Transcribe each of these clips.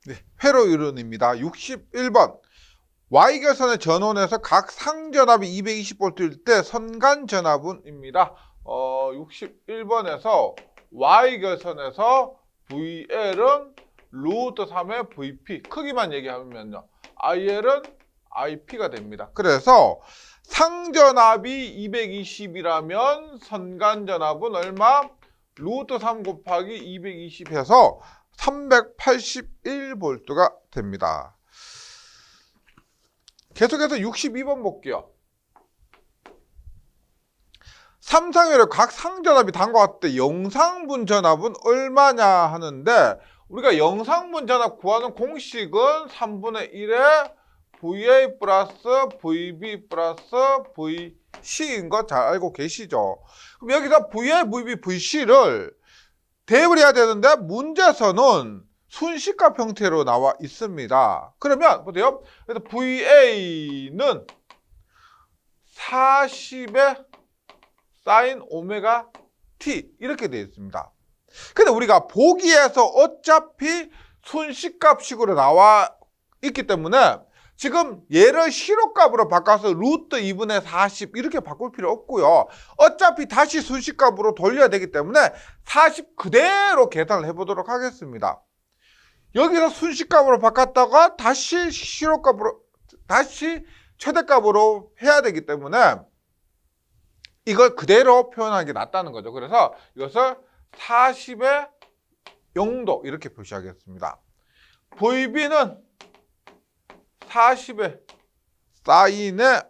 네, 회로 이론입니다. 61번. Y결선의 전원에서 각 상전압이 220V일 때 선간전압은입니다. 61번에서 Y결선에서 VL은 루트 3의 VP 크기만 얘기하면요. IL은 IP가 됩니다. 그래서 상전압이 220이라면 선간전압은 얼마? 루트 3 곱하기 220 해서 381V가 됩니다. 계속해서 62번 볼게요. 삼상회로 각 상전압이 다음과 같을 때 영상분 전압은 얼마냐 하는데, 우리가 영상분 전압 구하는 공식은 3분의 1에 VA 플러스 VB 플러스 VC인 거 잘 알고 계시죠? 그럼 여기서 VA, VB, VC를 대입을 해야 되는데 문제에서는 순식값 형태로 나와 있습니다. 그러면 보세요. 그래서 VA는 40의 사인 오메가 T 이렇게 되어 있습니다. 근데 우리가 보기에서 어차피 순식값식으로 나와 있기 때문에 지금 얘를 시로값으로 바꿔서 루트 2분의 40 이렇게 바꿀 필요 없고요. 어차피 다시 순식값으로 돌려야 되기 때문에 40 그대로 계산을 해보도록 하겠습니다. 여기서 순식값으로 바꿨다가 다시 시로값으로, 다시 최대값으로 해야 되기 때문에 이걸 그대로 표현하는 게 낫다는 거죠. 그래서 이것을 40의 0도 이렇게 표시하겠습니다. VB는 40의 사인의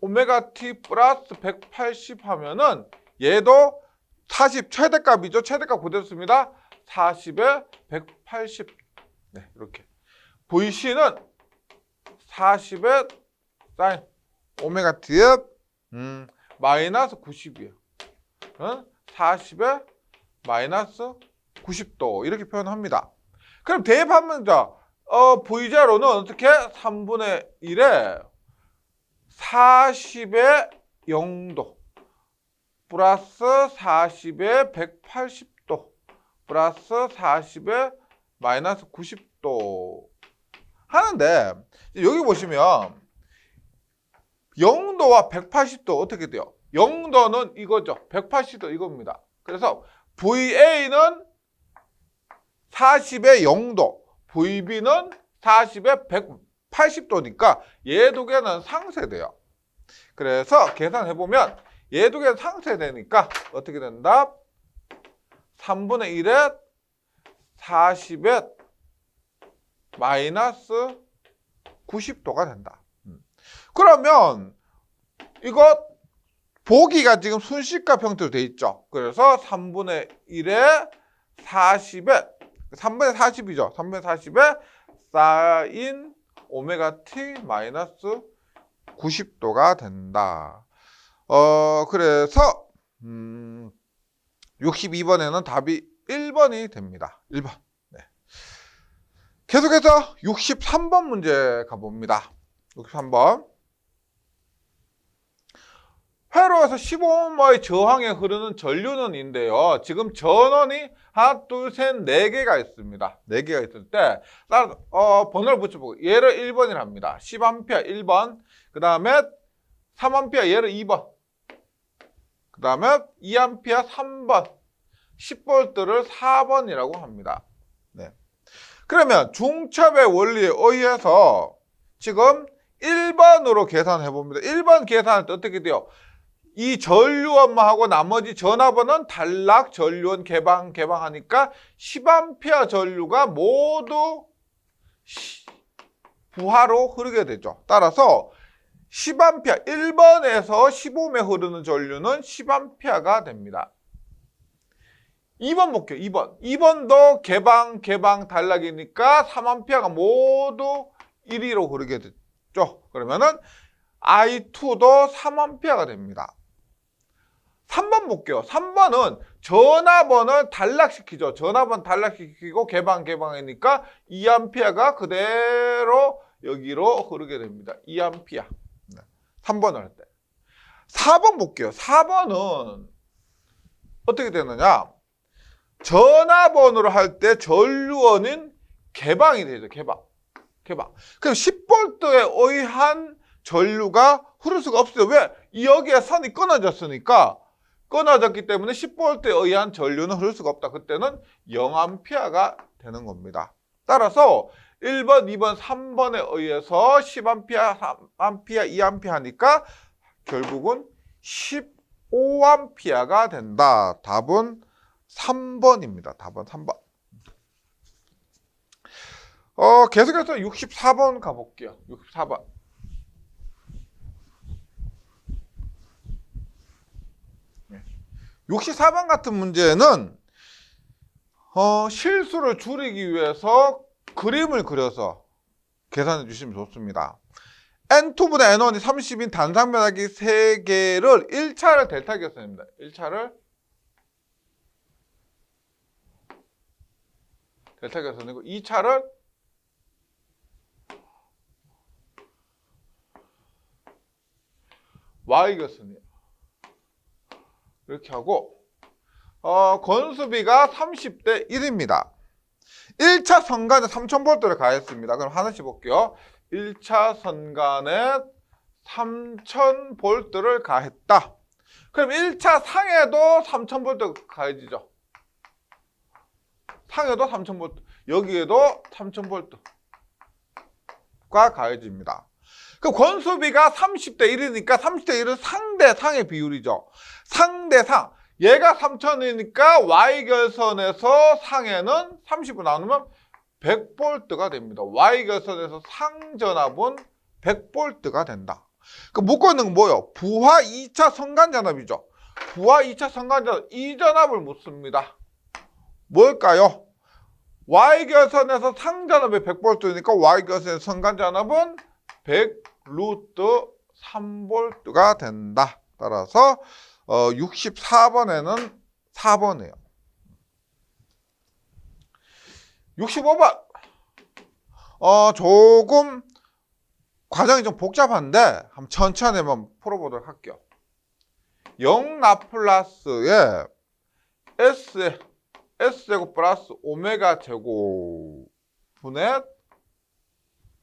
오메가 T 플러스 180 하면은 얘도 40 최대값이죠. 최대값 그대로 씁니다. 40에 180. 네, 이렇게. VC는 40에 사인 오메가 T의 마이너스 90이에요. 40에 마이너스 90도 이렇게 표현합니다. 그럼 대입하면 V제로는 어떻게? 3분의 1에 40의 0도 플러스 40의 180도 플러스 40의 마이너스 90도 하는데, 여기 보시면 0도와 180도 어떻게 돼요? 0도는 이거죠. 180도 이겁니다. 그래서 VA는 40의 0도, VB는 40의 180도니까 얘 두 개는 상쇄돼요. 그래서 계산해보면 얘 두 개는 상쇄되니까 어떻게 된다? 3분의 1에 40의 마이너스 90도가 된다. 그러면 이거 보기가 지금 순식값 형태로 돼 있죠. 그래서 3분의 1에 40에 3분의 40이죠. 3분의 40에 사인 오메가 T 마이너스 90도가 된다. 그래서 62번에는 답이 1번이 됩니다. 1번. 네. 계속해서 63번 문제 가봅니다. 63번. 회로에서 15ohm의 저항에 흐르는 전류는인데요. 지금 전원이 하나, 둘, 셋, 네 개가 있습니다. 네 개가 있을 때 번호를 붙여보고 얘를 1번이라 합니다. 10A 1번. 그 다음에 3A 얘를 2번. 그 다음에 2A 3번. 10V를 4번이라고 합니다. 네. 그러면 중첩의 원리에 의해서 지금 1번으로 계산해 봅니다. 1번 계산할 때 어떻게 돼요? 이 전류원하고 나머지 전압원은 단락, 전류원 개방하니까 10A 전류가 모두 부하로 흐르게 되죠. 따라서 10A, 1번에서 15ohm에 흐르는 전류는 10A가 됩니다. 2번 볼게요. 2번. 2번도 개방 단락이니까 3A가 모두 1위로 흐르게 됐죠. 그러면은 I2도 3A가 됩니다. 3번 볼게요. 3번은 전압원을 단락시키죠. 전압원 단락시키고 개방이니까 2A가 그대로 여기로 흐르게 됩니다. 2A. 3번을 할 때. 4번 볼게요. 4번은 어떻게 되느냐? 전압원으로 할 때 전류원은 개방이 되죠. 개방. 그럼 10V에 의한 전류가 흐를 수가 없어요. 왜? 여기에 선이 끊어졌으니까. 끊어졌기 때문에 10V에 의한 전류는 흐를 수가 없다. 그때는 0A가 되는 겁니다. 따라서 1번, 2번, 3번에 의해서 10A, 3A, 2A 하니까 결국은 15A가 된다. 답은 3번입니다. 답은 3번. 계속해서 64번 가볼게요. 64번. 네. 64번 같은 문제는 실수를 줄이기 위해서 그림을 그려서 계산해 주시면 좋습니다. N2분의 N1이 30인 단상면하기 3개를 1차를 델타 계산입니다. 1차를 델타 계산이고 2차를 Y 계산이에요. 이렇게 하고 건수비가 30대 1입니다. 1차 선간에 3000V를 가했습니다. 그럼 하나씩 볼게요. 1차 선간에 3000V를 가했다. 그럼 1차 상에도 3000V 가해지죠. 상에도 3000V, 여기에도 3000V가 가해집니다. 그 건수비가 30대 1이니까 30대 1은 상대 상의 비율이죠. 상대 상. 얘가 3000이니까 Y결선에서 상에는 30을 나누면 100V가 됩니다. Y결선에서 상전압은 100V가 된다. 그 묻고 있는 건 뭐예요? 부하 2차 선간전압이죠. 부하 2차 선간전압, 이 전압을 묻습니다. 뭘까요? Y결선에서 상전압이 100V니까 Y결선에서 선간전압은 100√3V가 된다. 따라서 64번에는 4번이에요. 65번. 조금 과정이 좀 복잡한데 한번 천천히 한번 풀어보도록 할게요. 0 라플라스에 S제곱 플러스 오메가 제곱분의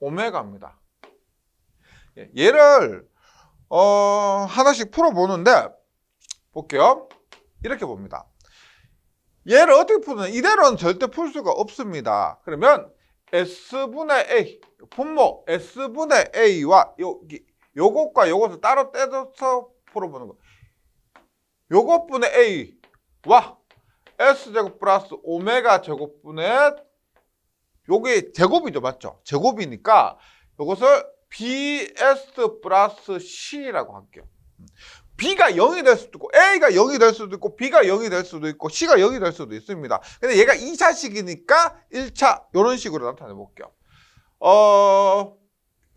오메가입니다. 얘를 하나씩 풀어보는데 볼게요. 이렇게 봅니다. 얘를 어떻게 푸느냐? 이대로는 절대 풀 수가 없습니다. 그러면 S분의 A, 분모 S분의 A와 요것과 요것을 따로 떼서 풀어보는 거예요. 요것분의 A와 S제곱 플러스 오메가 제곱분의 요게 제곱이죠. 맞죠? 제곱이니까 요것을 BS 플러스 C라고 할게요. B가 0이 될 수도 있고 A가 0이 될 수도 있고 B가 0이 될 수도 있고 C가 0이 될 수도 있습니다. 근데 얘가 2차식이니까 1차 이런 식으로 나타내 볼게요.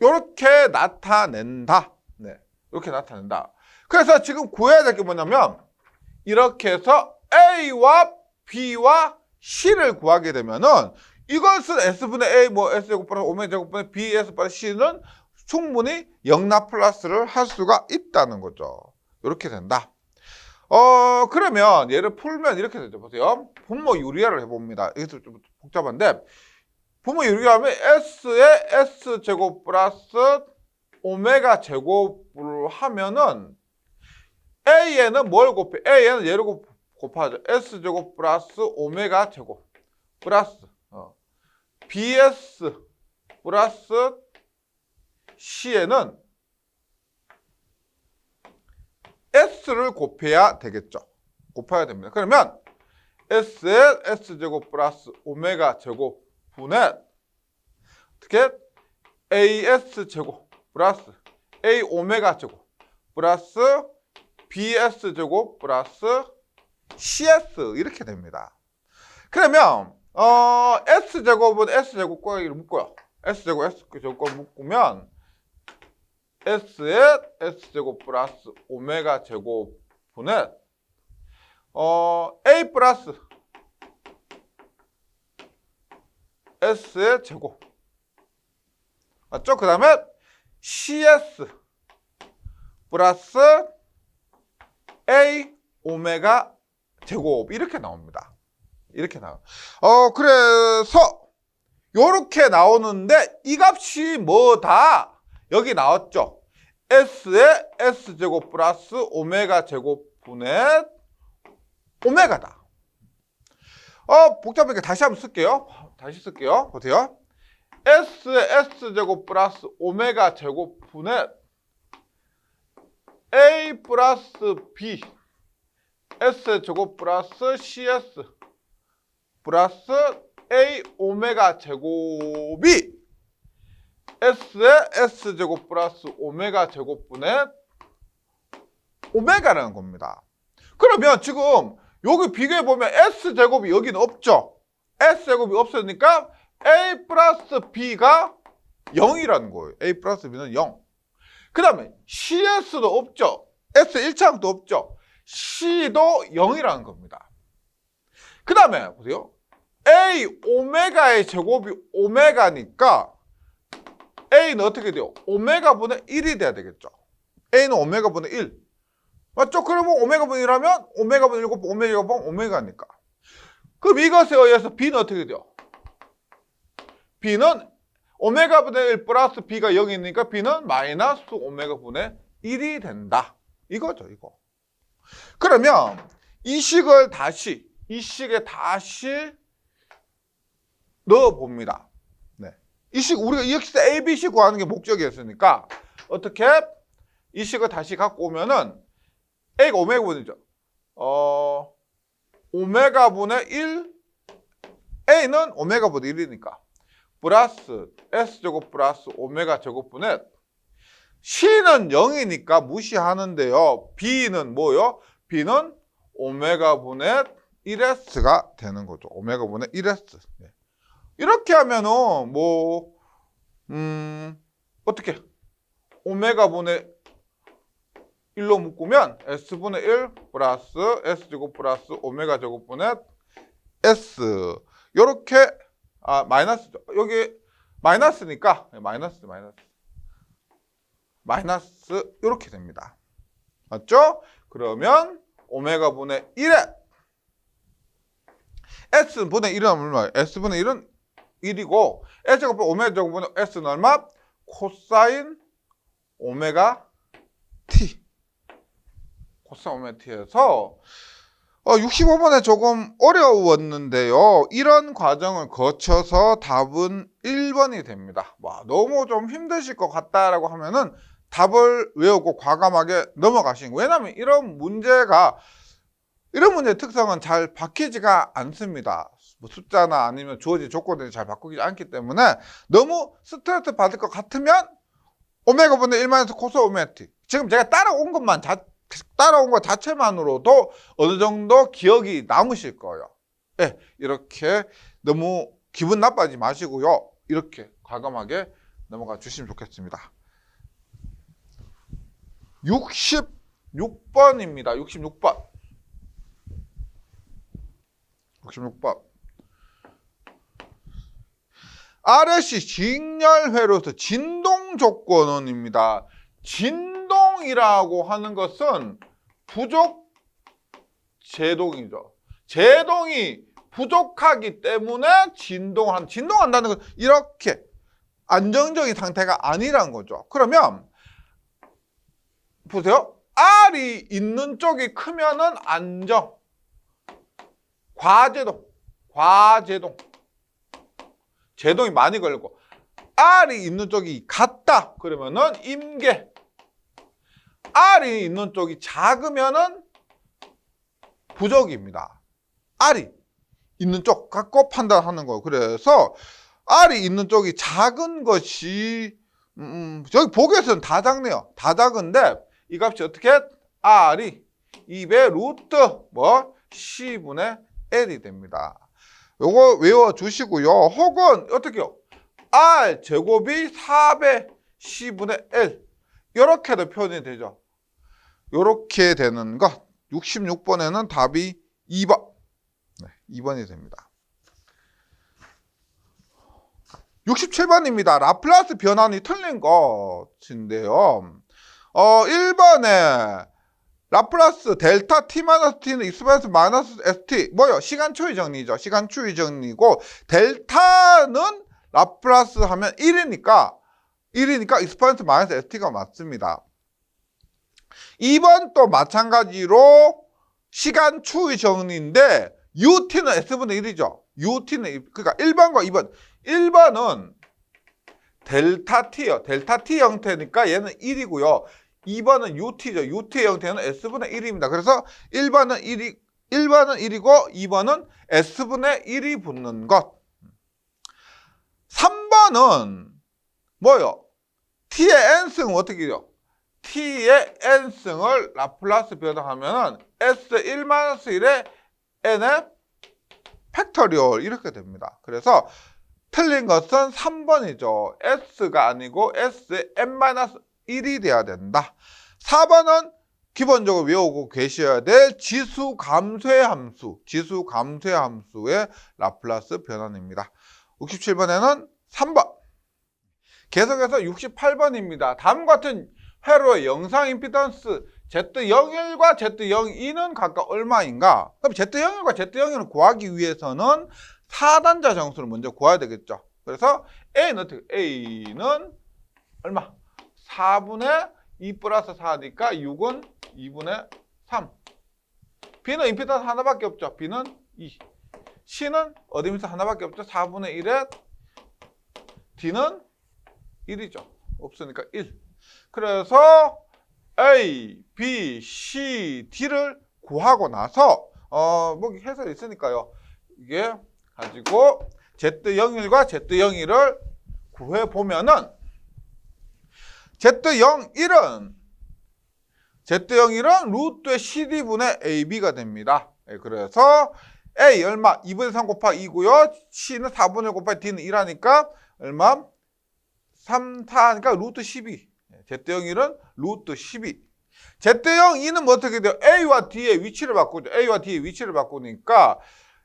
요렇게 나타낸다. 네. 이렇게 나타낸다. 그래서 지금 구해야 될 게 뭐냐면 이렇게 해서 A와 B와 C를 구하게 되면은 이것은 S분의 A, S제곱 플러스 오메가 제곱분의 BS 플러스 C는 충분히 0 라플라스를 할 수가 있다는 거죠. 이렇게 된다. 그러면 얘를 풀면 이렇게 되죠. 보세요. 분모 유리화를 해봅니다. 이게 좀 복잡한데 분모 유리화하면 S에 S제곱 플러스 오메가 제곱을 하면은 A에는 뭘 곱해? A에는 얘를 곱하죠. S제곱 플러스 오메가 제곱 플러스 BS 플러스 C에는 S를 곱해야 되겠죠. 곱해야 됩니다. 그러면 S에 S제곱 플러스 오메가 제곱 분의 어떻게? AS 제곱 플러스 A 오메가 제곱 플러스 BS 제곱 플러스 CS 이렇게 됩니다. 그러면 S제곱은 S제곱 곱하기를 묶고요. S제곱 S제곱 묶으면 S에 S제곱 플러스 오메가 제곱분의 A 플러스 S의 제곱 맞죠? 그 다음에 CS 플러스 A 오메가 제곱 이렇게 나옵니다. 이렇게 나와요. 그래서 요렇게 나오는데 이 값이 뭐다? 여기 나왔죠. S의 S제곱 플러스 오메가 제곱분의 오메가다. 복잡하게 다시 한번 쓸게요. 다시 쓸게요. 보세요. S의 S제곱 플러스 오메가 제곱분의 A 플러스 B S제곱 플러스 CS 플러스 A 오메가 제곱이 S의 S제곱 플러스 오메가 제곱분의 오메가라는 겁니다. 그러면 지금 여기 비교해보면 S제곱이 여기는 없죠. S제곱이 없으니까 A 플러스 B가 0이라는 거예요. A 플러스 B는 0. 그 다음에 CS도 없죠. S 1차항도 없죠. C도 0이라는 겁니다. 그 다음에 보세요. A 오메가의 제곱이 오메가니까 A는 어떻게 돼요? 오메가분의 1이 돼야 되겠죠. A는 오메가분의 1. 맞죠? 그러면 오메가분의 1하면 오메가분의 7, 오메가분 오메가니까. 그럼 이것에 의해서 B는 어떻게 돼요? B는 오메가분의 1 플러스 B가 0이니까 B는 마이너스 오메가분의 1이 된다. 이거죠, 이거. 그러면 이 식에 다시 넣어봅니다. 네. 이 식, 우리가 여기서 A, B 식 구하는 게 목적이었으니까 어떻게 이 식을 다시 갖고 오면은 A가 오메가분이죠. 오메가분의 1, A는 오메가분의 1이니까 플러스 S제곱 플러스 오메가 제곱분의 C는 0이니까 무시하는데요. B는 뭐요? B는 오메가분의 1S가 되는 거죠. 오메가분의 1S. 네. 이렇게 하면은 어떻게 오메가분의 1로 묶으면 S분의 1 플러스 S제곱 플러스 오메가 제곱분의 S. 요렇게 마이너스죠. 여기 마이너스니까 마이너스 이렇게 됩니다. 맞죠? 그러면 오메가분의 1에 S분의 1은 얼마예요? S분의 1은 1이고 S제곱 오메가 제곱분의 S는 얼마? 코사인 오메가 T. 코사인 오메가 T에서 65번에 조금 어려웠는데요. 이런 과정을 거쳐서 답은 1번이 됩니다. 너무 좀 힘드실 것 같다라고 하면은 답을 외우고 과감하게 넘어가시는 거예요. 왜냐하면 이런 문제의 특성은 잘 바뀌지가 않습니다. 숫자나 아니면 주어진 조건들이 잘 바뀌지 않기 때문에 너무 스트레스 받을 것 같으면 오메가분의 1마이너스 코스 오메가 T. 지금 제가 따라온 것 자체만으로도 어느 정도 기억이 남으실 거예요. 네, 이렇게 너무 기분 나빠지지 마시고요. 이렇게 과감하게 넘어가 주시면 좋겠습니다. 66번입니다. 66번. RSC 직렬회로서 진동 조건원입니다. 진동이라고 하는 것은 부족 제동이죠. 제동이 부족하기 때문에 진동한다는 건 이렇게 안정적인 상태가 아니란 거죠. 그러면 보세요. R이 있는 쪽이 크면은 안정. 과제동. 제동이 많이 걸리고 R이 있는 쪽이 같다. 그러면은 임계. R이 있는 쪽이 작으면은 부족입니다. R이 있는 쪽 갖고 판단하는 거예요. 그래서 R이 있는 쪽이 작은 것이 여기 보기에서는 다 작네요. 다 작은데 이 값이 어떻게? R이 2배 루트 C분의 L이 됩니다. 요거 외워주시고요. 혹은 어떻게요? R 제곱이 4배 C분의 L 이렇게도 표현이 되죠. 이렇게 되는 것 66번에는 답이 2번. 네, 2번이 됩니다. 67번입니다. 라플라스 변환이 틀린 것인데요. 1번에 라플라스 델타 t-t는 익스프레스 마이너스 st 뭐요? 시간 추이 정리죠. 시간 추이 정리고 델타는 라플라스 하면 1이니까 익스포넨트 마이너스 st가 맞습니다. 2번 또 마찬가지로 시간 추의 정리인데 ut는 s분의 1이죠. ut는 그러니까 1번과 2번. 1번은 델타 t요. 델타 t 형태니까 얘는 1이고요. 2번은 ut죠. ut의 형태는 s분의 1입니다. 그래서 1번은 1이고 2번은 s분의 1이 붙는 것. 3번은 뭐요? t의 n승은 어떻게 돼요? t의 n승을 라플라스 변화하면 s1-1의 n의 팩터리얼 이렇게 됩니다. 그래서 틀린 것은 3번이죠. s가 아니고 sn-1이 돼야 된다. 4번은 기본적으로 외우고 계셔야 될 지수 감소의 함수의 라플라스 변환입니다. 67번에는 3번. 계속해서 68번입니다. 다음과 같은 회로의 영상 임피던스 Z01과 Z02는 각각 얼마인가? 그럼 Z01과 Z02를 구하기 위해서는 4단자 정수를 먼저 구해야 되겠죠. 그래서 A는 얼마? 4분의 2 플러스 4니까 6은 2분의 3. B는 임피던스 하나밖에 없죠. B는 2. C는 어드미턴스 하나밖에 없죠. 4분의 1에 D는 1이죠. 없으니까 1. 그래서 A, B, C, D를 구하고 나서 뭐 해설이 있으니까요. 이게 가지고 Z01과 Z02를 구해보면은 Z01은 루트의 CD분의 AB가 됩니다. 그래서 A 얼마? 2분의 3 곱하기 2고요. C는 4분의 1 곱하기 D는 1하니까 얼마? 3, 4하니까 루트 12. Z01은 루트 12. Z02는 뭐 어떻게 돼요? A와 D의 위치를 바꾸죠. A와 D의 위치를 바꾸니까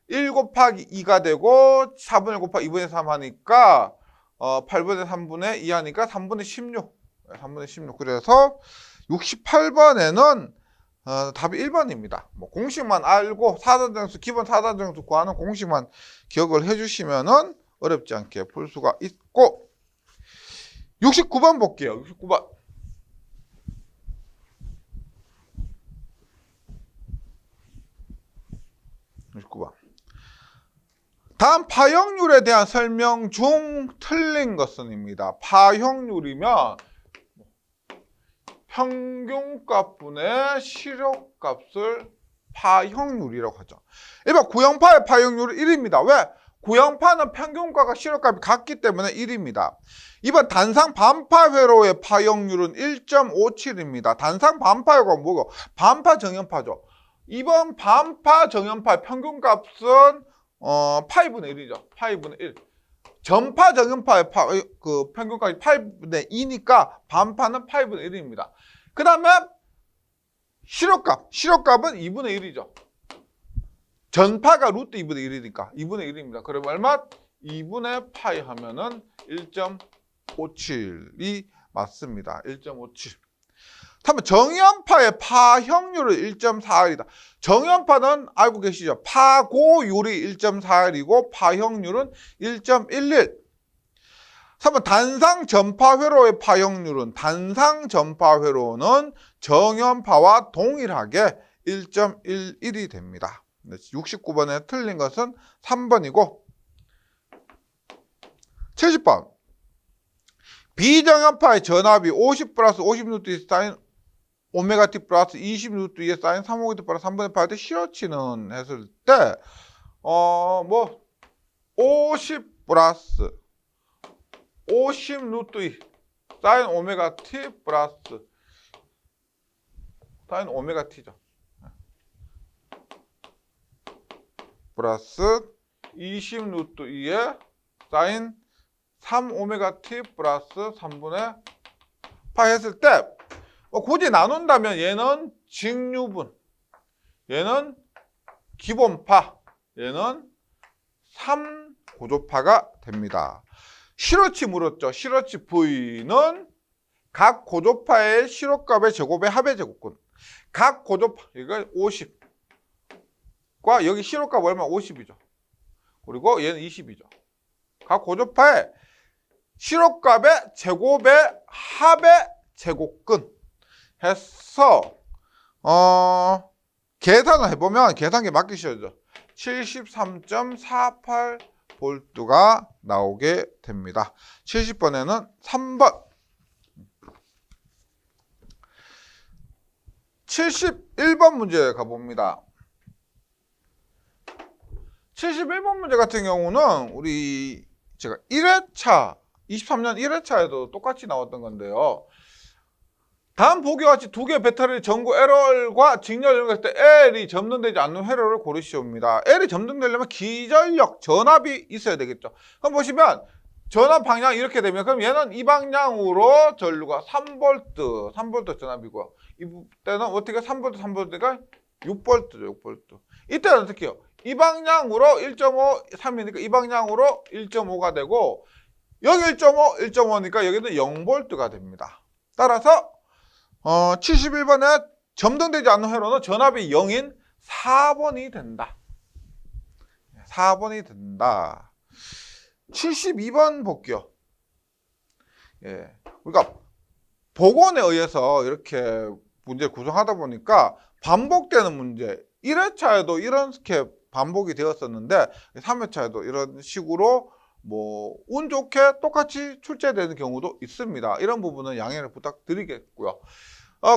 1 곱하기 2가 되고 4분의 1 곱하기 2분의 3 하니까 8분의 3분의 2 하니까 3분의 16. 3분의 16. 그래서 68번에는 답이 1번입니다. 뭐 공식만 알고 사단정수, 기본 사단정수 구하는 공식만 기억을 해주시면은 어렵지 않게 풀 수가 있고 69번 볼게요. 69번. 다음 파형률에 대한 설명 중 틀린 것은입니다. 파형률이면 평균값분의 실효값을 파형률이라고 하죠. 일반 구형파의 파형률은 1입니다. 왜? 구형파는 평균값과 실효값이 같기 때문에 1입니다. 이번 단상 반파 회로의 파형률은 1.57입니다. 단상 반파 회로가 뭐고? 반파 정연파죠. 이번 반파 정연파의 평균값은 파이분의 1이죠. 파이분의 1. 전파 정연파의 평균값이 8분의 2니까 반파는 8분의 1입니다. 그 다음에 실효값은 2분의 1이죠. 전파가 루트 2분의 1이니까 2분의 1입니다. 그러면 얼마? 2분의 파이 하면은 1.57이 맞습니다. 1.57. 다음에 정연파의 파형률은 1.41이다. 정연파는 알고 계시죠? 파고율이 1.41이고 파형률은 1.11. 3번 단상 전파 회로의 파형률은 정연파와 동일하게 1.11이 됩니다. 69번에 틀린 것은 3번이고 70번 비정연파의 전압이 50 플러스 50N 사인 오메가 t 플러스 20N 사인 3오메가 플러스 3분의 8 때 실어치는 했을 때 50 플러스 50N 사인 오메가 t 플러스 사인 오메가 t죠. 플러스 20N 사인 3오메가 t 플러스 3분의 파 했을 때 굳이 나눈다면 얘는 직류분, 얘는 기본파, 얘는 3고조파가 됩니다. 실어치 물었죠. 실어치 V는 각 고조파의 실효값의 제곱의 합의 제곱군. 각 고조파, 이거 50과 여기 실효값 얼마? 50이죠. 그리고 얘는 20이죠. 각 고조파의 실호값의 제곱의 합의 제곱근 해서 계산을 해보면 계산기 맡기셔야죠. 73.48V가 나오게 됩니다. 70번에는 3번. 71번 문제 가봅니다. 71번 문제 같은 경우는 제가 1회차 23년 1회차에도 똑같이 나왔던 건데요. 다음 보기와 같이 두 개의 배터리 전구 L과 직렬 연결했을 때 L이 점등되지 않는 회로를 고르시옵니다. L이 점등되려면 기전력, 전압이 있어야 되겠죠. 그럼 보시면 전압 방향 이렇게 되면 그럼 얘는 이 방향으로 전류가 3V 전압이고요. 이때는 어떻게 3V가 6V죠. 6V. 이때는 어떻게 해요? 이 방향으로 1.5, 3이니까 이 방향으로 1.5가 되고 여기 1.5, 1.5니까 여기는 0V가 됩니다. 따라서 71번에 점등되지 않는 회로는 전압이 0인 4번이 된다. 4번이 된다. 72번 볼게요. 예. 우리가 복원에 의해서 이렇게 문제를 구성하다 보니까 반복되는 문제, 1회차에도 이렇게 반복이 되었었는데 3회차에도 이런 식으로 운 좋게 똑같이 출제되는 경우도 있습니다. 이런 부분은 양해를 부탁드리겠고요.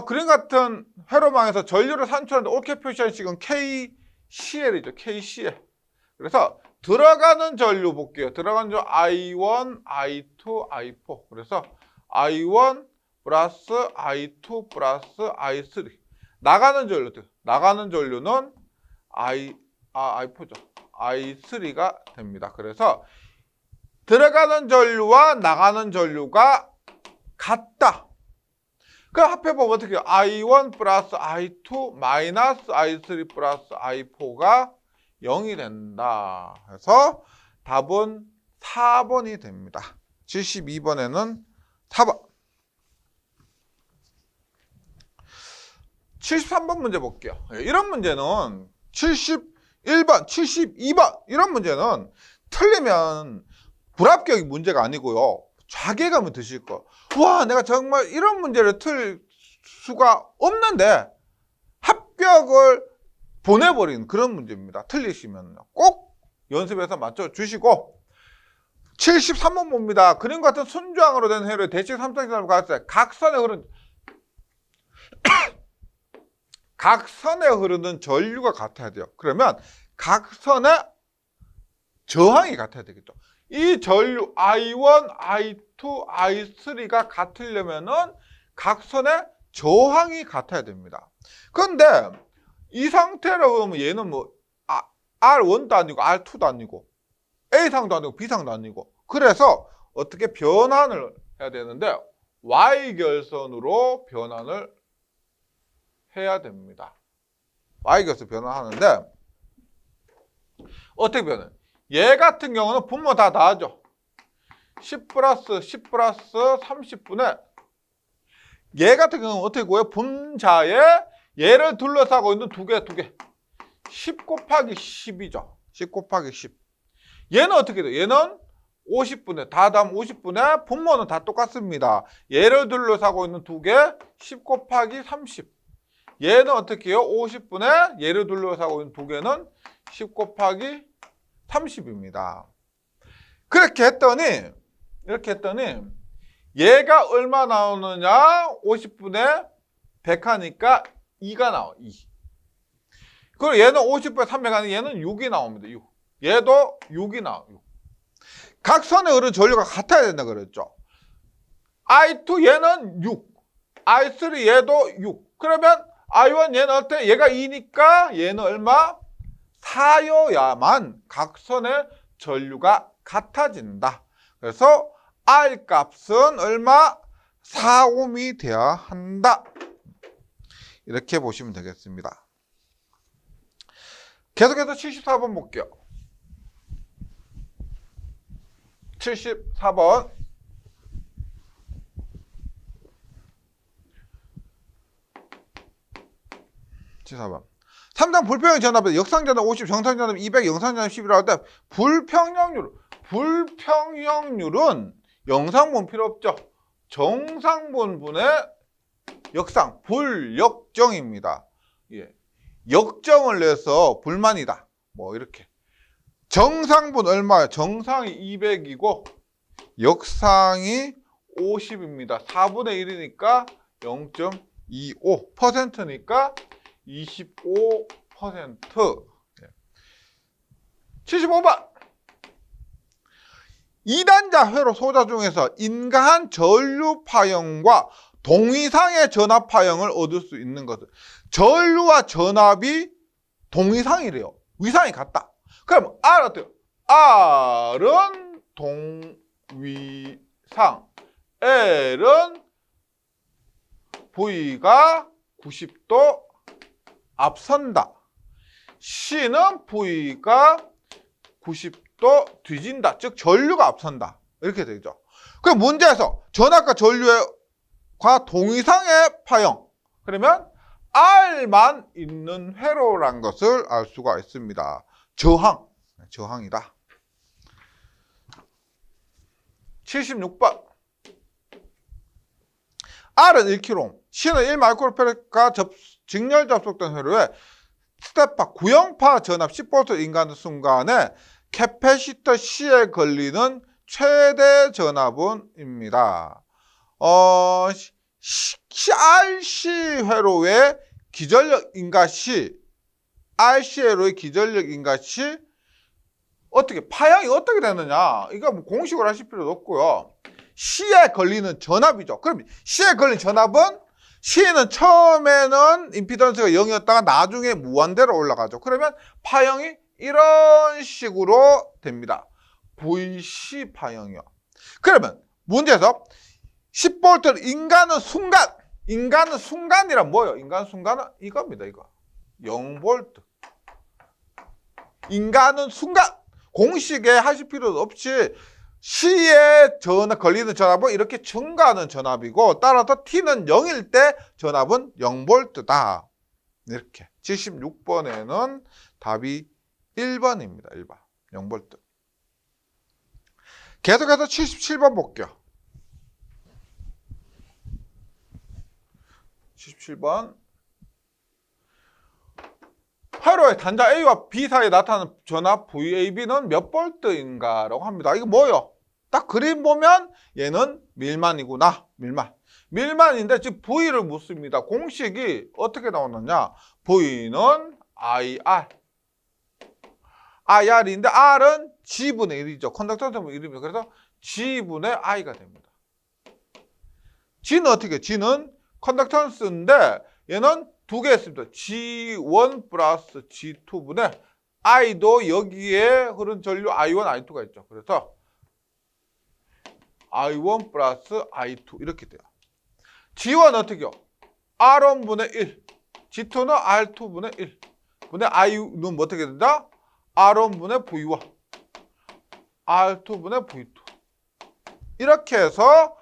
그림 같은 회로망에서 전류를 산출하는데 옳게 표시한 식은 KCL이죠. KCL. 그래서 들어가는 전류 볼게요. 들어가는 전류 I1, I2, I4. 그래서 I1 플러스 I2 플러스 I3. 나가는 전류는 I4죠. I3가 됩니다. 그래서 들어가는 전류와 나가는 전류가 같다. 그럼 합해보면 어떻게 해요? I1 플러스 I2 마이너스 I3 플러스 I4가 0이 된다. 그래서 답은 4번이 됩니다. 72번에는 4번. 73번 문제 볼게요. 이런 문제는 71번, 72번 이런 문제는 틀리면 불합격이 문제가 아니고요. 자괴감을 드실 거. 와, 내가 정말 이런 문제를 틀 수가 없는데 합격을 보내버리는 그런 문제입니다. 틀리시면 꼭 연습해서 맞춰주시고 73번 봅니다. 그림 같은 순조항으로 된 회로의 대칭 삼성시설을 갔을 때 각선에 흐르는 전류가 같아야 돼요. 그러면 각선의 저항이 같아야 되겠죠. 이 전류 I1, I2, I3가 같으려면은 각선의 저항이 같아야 됩니다. 그런데 이 상태로 그러면 얘는 R1도 아니고 R2도 아니고 A상도 아니고 B상도 아니고 그래서 어떻게 변환을 해야 되는데 Y결선으로 변환을 해야 됩니다. Y결선 변환하는데 어떻게 변해? 얘 같은 경우는 분모 다 나죠. 10 플러스 10 플러스 30분의 얘 같은 경우는 어떻게 구해요? 분자에 얘를 둘러싸고 있는 두 개. 10 곱하기 10이죠. 10 곱하기 10. 얘는 어떻게 돼요? 얘는 50분의 다음 50분의 분모는 다 똑같습니다. 얘를 둘러싸고 있는 두 개, 10 곱하기 30. 얘는 어떻게 해요? 50분의 얘를 둘러싸고 있는 두 개는 10 곱하기 30입니다. 이렇게 했더니 얘가 얼마 나오느냐? 50분의 100 하니까 2가 나와. 2. 그리고 얘는 50분의 300 하니까 얘는 6이 나옵니다. 6. 얘도 6이 나와. 6. 각선에 흐르는 전류가 같아야 된다 그랬죠. I2 얘는 6. I3 얘도 6. 그러면 I1 얘는 어때? 얘가 2니까 얘는 얼마? 4여야만 각선의 전류가 같아진다. 그래서 R 값은 얼마? 4옴이 돼야 한다. 이렇게 보시면 되겠습니다. 계속해서 74번 볼게요. 74번. 74번. 3장 불평형 전압에 역상전압 50, 정상전압 200, 영상전압 10이라고 할 때 불평형률 불평형률은 영상분 필요 없죠. 정상분분의 역상, 불역정입니다. 예. 역정을 내서 불만이다. 뭐 이렇게. 정상분 얼마예요? 정상이 200이고 역상이 50입니다. 4분의 1이니까 0.25. %니까 25%. 75번. 2단자 회로 소자 중에서 인가한 전류 파형과 동위상의 전압 파형을 얻을 수 있는 것은 전류와 전압이 동위상이래요. 위상이 같다. 그럼 R 어때요? R은 동위상, L은 V가 90도 앞선다. C는 V가 90도 뒤진다. 즉 전류가 앞선다. 이렇게 되죠. 그럼 문제에서 전압과 전류과 동위상의 파형. 그러면 R만 있는 회로란 것을 알 수가 있습니다. 저항이다. 76번. R은 1kΩ, C는 1마이크로페라드가 직렬 접속된 회로에 스텝파 구형파 전압 10V 인가하는 순간에 캐패시터 C에 걸리는 최대 전압은입니다. RC 회로의 기전력 인가 시, RC 회로의 기전력 인가 시 어떻게 파형이 어떻게 되느냐? 이거 뭐 공식으로 하실 필요도 없고요. C에 걸리는 전압이죠. 그럼 C에 걸린 전압은 C는 처음에는 임피던스가 0이었다가 나중에 무한대로 올라가죠. 그러면 파형이 이런 식으로 됩니다. VC 파형이요. 그러면 문제에서 10V를 인가하는 순간이란 뭐예요? 인가하는 순간은 이겁니다. 이거 0V. 인가하는 순간 공식에 하실 필요도 없이 C에 걸리는 전압은 이렇게 증가하는 전압이고 따라서 T는 0일 때 전압은 0V다. 이렇게 76번에는 답이 1번입니다. 1번 0V. 계속해서 77번 볼게요. 77번. 회로의 단자 A와 B 사이에 나타나는 전압 VAB는 몇 볼트인가라고 합니다. 이거 뭐예요? 딱 그림 보면 얘는 밀만이구나. 밀만인데 지금 V를 묻습니다. 공식이 어떻게 나오느냐? V는 IR인데 R은 G분의 1이죠. 컨덕턴스 1입니다. 그래서 G분의 I가 됩니다. G는 어떻게 해요? G는 컨덕턴스인데 얘는 두 개 있습니다. G1 플러스 G2분의 I도 여기에 흐른 전류 I1, I2가 있죠. 그래서 I1 플러스 I2 이렇게 돼요. G1 어떻게 해요? R1분의 1, G2는 R2분의 1 분의 I는 뭐 어떻게 된다? R1분의 V1, R2분의 V2 이렇게 해서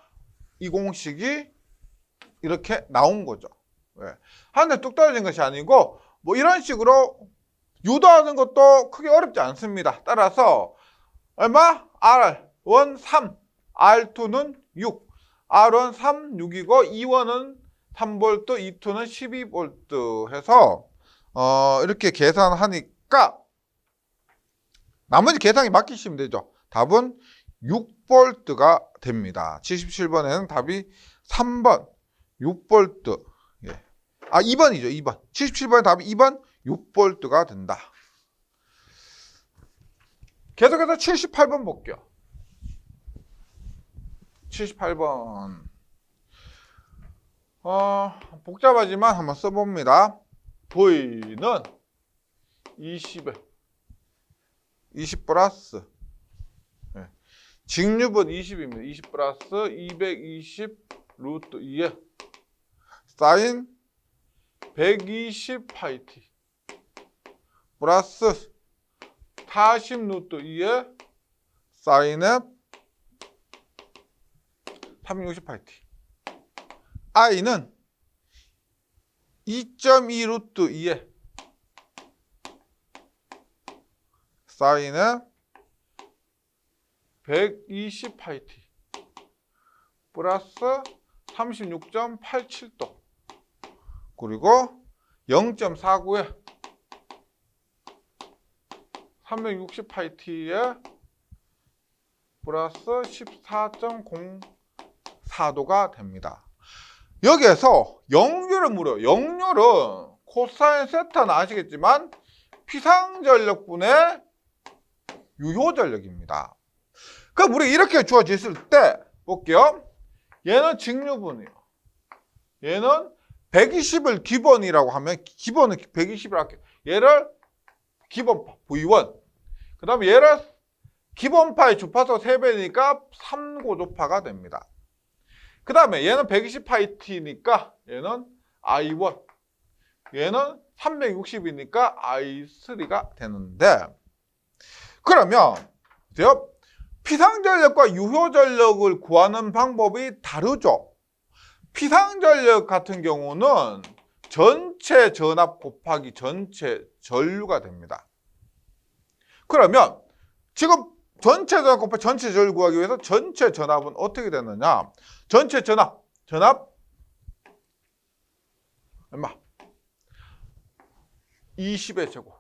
이 공식이 이렇게 나온 거죠. 하늘에 뚝 떨어진 것이 아니고 뭐 이런 식으로 유도하는 것도 크게 어렵지 않습니다. 따라서 얼마? R1 3, R2는 6, R1 3, 6이고 E1은 3V, E2는 12V 해서 이렇게 계산하니까 나머지 계산이 맡기시면 되죠. 답은 6V가 됩니다. 77번에는 답이 3번 6V. 예. 2번이죠. 2번. 77번의 답이 2번 6V가 된다. 계속해서 78번 볼게요. 78번. 복잡하지만 한번 써봅니다. V는 20에 20 플러스 직류분 20입니다. 20 플러스 220 루트 2에 사인 120 파이 t 플러스 40 루트 2에 사인에 360 파이 t. i는 2.2 루트 2에 사인에 120파이 T 플러스 36.87도 그리고 0.49에 360파이 T에 플러스 14.04도가 됩니다. 여기에서 역률을 물어요. 역률은 코사인 세타는 아시겠지만 피상전력분의 유효전력입니다. 그럼 우리 이렇게 주어졌을 때 볼게요. 얘는 직류분이에요. 얘는 120을 기본이라고 하면 기본은 120이라고 할게요. 얘를 기본파 V1 그 다음에 얘를 기본파의 주파수 3배니까 3고조파가 됩니다. 그 다음에 얘는 120파이 T니까 얘는 I1 얘는 360이니까 I3가 되는데 그러면 피상전력과 유효전력을 구하는 방법이 다르죠. 피상전력 같은 경우는 전체 전압 곱하기 전체 전류가 됩니다. 그러면 지금 전체 전압 곱하기 전체 전류 구하기 위해서 전체 전압은 어떻게 되느냐? 전체 전압 얼마? 20의 제곱.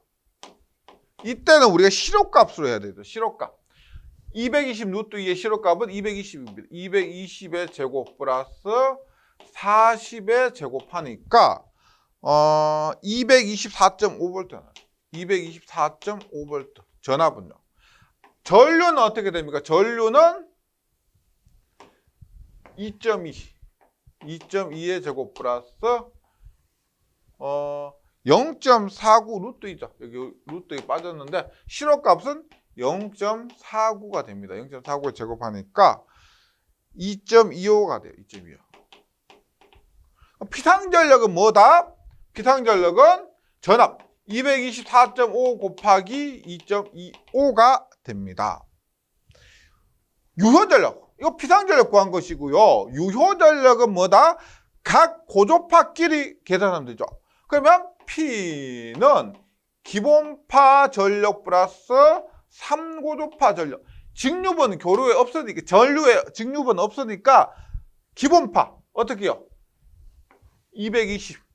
이때는 우리가 실효값으로 해야 되죠. 실효값. 220 루트 2의 실효값은 220입니다. 220의 제곱 플러스 40의 제곱하니까 224.5V 224.5V 전압은요. 전류는 어떻게 됩니까? 전류는 2.2의 제곱 플러스 0.49 루트 2죠. 여기 루트 2 빠졌는데 실효값은 0.49가 됩니다. 0.49를 제곱하니까 2.25가 돼요. 2.25. 피상전력은 뭐다? 피상전력은 전압 224.5 곱하기 2.25가 됩니다. 유효전력. 이거 피상전력 구한 것이고요. 유효전력은 뭐다? 각 고조파끼리 계산하면 되죠. 그러면 P는 기본파 전력 플러스 3고조파 전력. 직류분 교류에 없으니까 전류에 직류분 없으니까 기본파 어떻게 해요? 220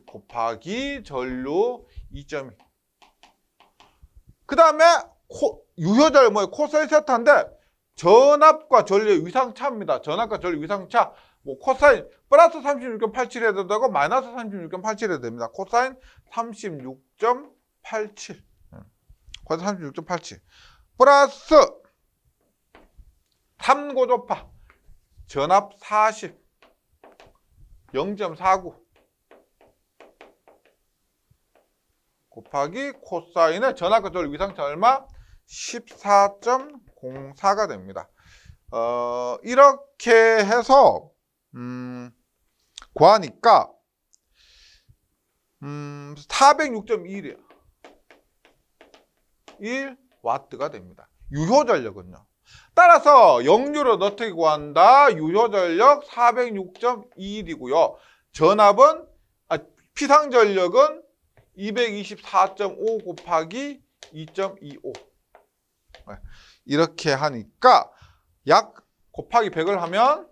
곱하기 전류 2.2. 그 다음에 유효전력 뭐예요? 코사인 세타인데 전압과 전류의 위상차입니다. 전압과 전류 위상차. 뭐 코사인 플러스 36.87 해도 되고 마이너스 36.87 해도 됩니다. 코사인 36.87 코사인 36.87 플러스 3고조파 전압 40 0.49 곱하기 코사인의 전압과 전류 위상차 얼마? 14.04가 됩니다. 이렇게 해서 구하니까 406.1이에요. 1W가 됩니다. 유효전력은요. 따라서 역률은 어떻게 구한다? 유효전력 406.21이고요. 전압은 피상전력은 224.5 곱하기 2.25 이렇게 하니까 약 곱하기 100을 하면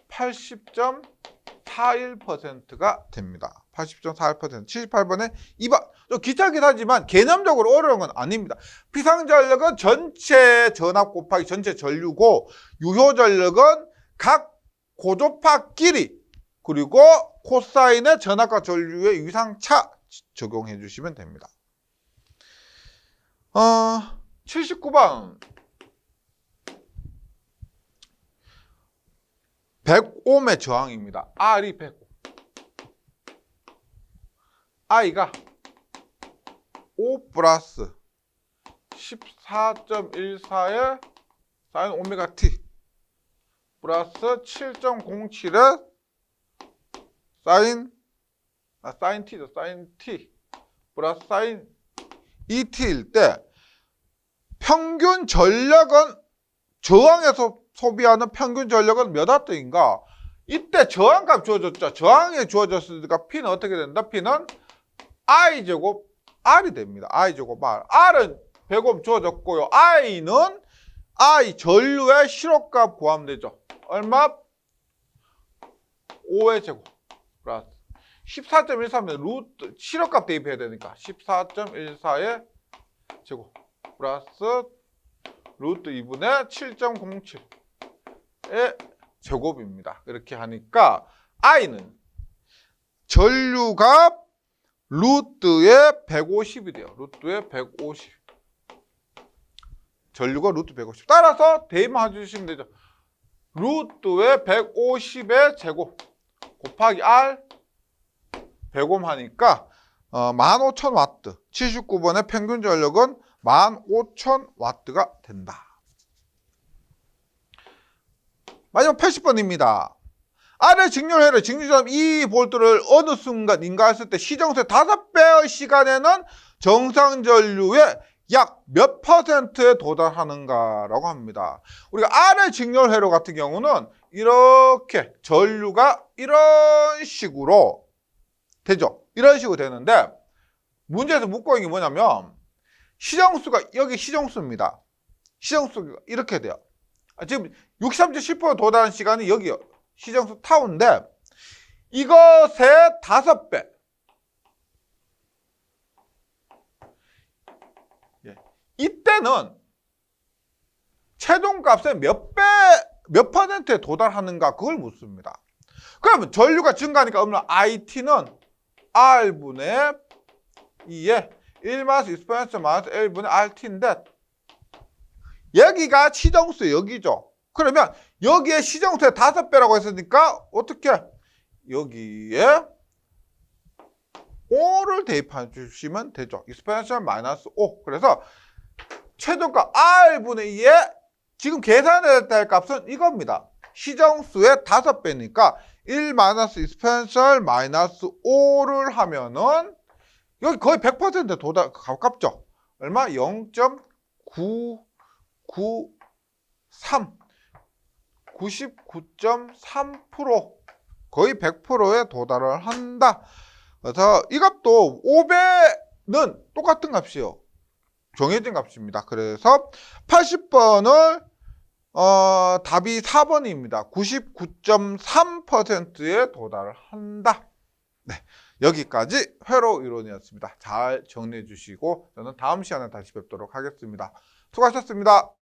80.41%가 됩니다. 80.41%, 78번에 2번. 좀 귀찮긴 하지만 개념적으로 어려운 건 아닙니다. 피상전력은 전체 전압 곱하기 전체 전류고 유효전력은 각 고조파끼리 그리고 코사인의 전압과 전류의 위상차 적용해 주시면 됩니다. 79번 100옴의 저항입니다. R이 100옴. I가 5 플러스 14.14의 사인 오메가 T 플러스 7.07의 사인 T죠. 사인 T 플러스 사인 ET일 때 평균 전력은 저항에서 소비하는 평균 전력은 몇 와트인가? 이때 저항값 주어졌죠. 저항이 주어졌으니까 P는 어떻게 된다? P는 I제곱 R이 됩니다. I제곱 R. R은 100옴 주어졌고요. I는 I 전류의 실호값 구하면 되죠. 얼마? 5의 제곱 플러스 14.14면 루트 실호값 대입해야 되니까 14.14의 제곱 플러스 루트 2분의 7.07의 제곱입니다. 이렇게 하니까 I는 전류값 루트의 150이 돼요. 루트의 150. 전류가 루트 150. 따라서 대입만 해주시면 되죠. 루트의 150의 제곱 곱하기 R 100옴 하니까 15,000W. 79번의 평균 전력은 15,000W가 된다. 마지막 80번입니다. R의 직렬회로 직류점 2V를 어느 순간 인가했을 때 시정수의 5배의 시간에는 정상 전류의 약 몇 %에 도달하는가라고 합니다. 우리가 R의 직렬회로 같은 경우는 이렇게 전류가 이런 식으로 되죠. 이런 식으로 되는데 문제에서 묻고 있는 게 뭐냐면 시정수가 여기 시정수입니다. 시정수가 이렇게 돼요. 지금 63.10% 도달한 시간이 여기요. 시정수 타우인데 이것의 5배. 이때는 최종값의 몇 %에 도달하는가 그걸 묻습니다. 그러면 전류가 증가하니까 없는 IT는 R분의 2에 1-2 L분의 여기가 시정수 여기죠. 그러면 여기에 시정수의 5배라고 했으니까 어떻게 여기에 5를 대입해 주시면 되죠. 익스포넨셜 마이너스 5. 그래서 최종값 R분의 2에 지금 계산해야 될 값은 이겁니다. 시정수의 5배니까 1 익스포넨셜 마이너스 5를 하면은 여기 거의 100%에 가깝죠. 얼마? 0.993 99.3% 거의 100%에 도달을 한다. 그래서 이 값도 5배는 똑같은 값이에요. 정해진 값입니다. 그래서 80번을 답이 4번입니다. 99.3%에 도달을 한다. 네, 여기까지 회로 이론이었습니다. 잘 정리해 주시고 저는 다음 시간에 다시 뵙도록 하겠습니다. 수고하셨습니다.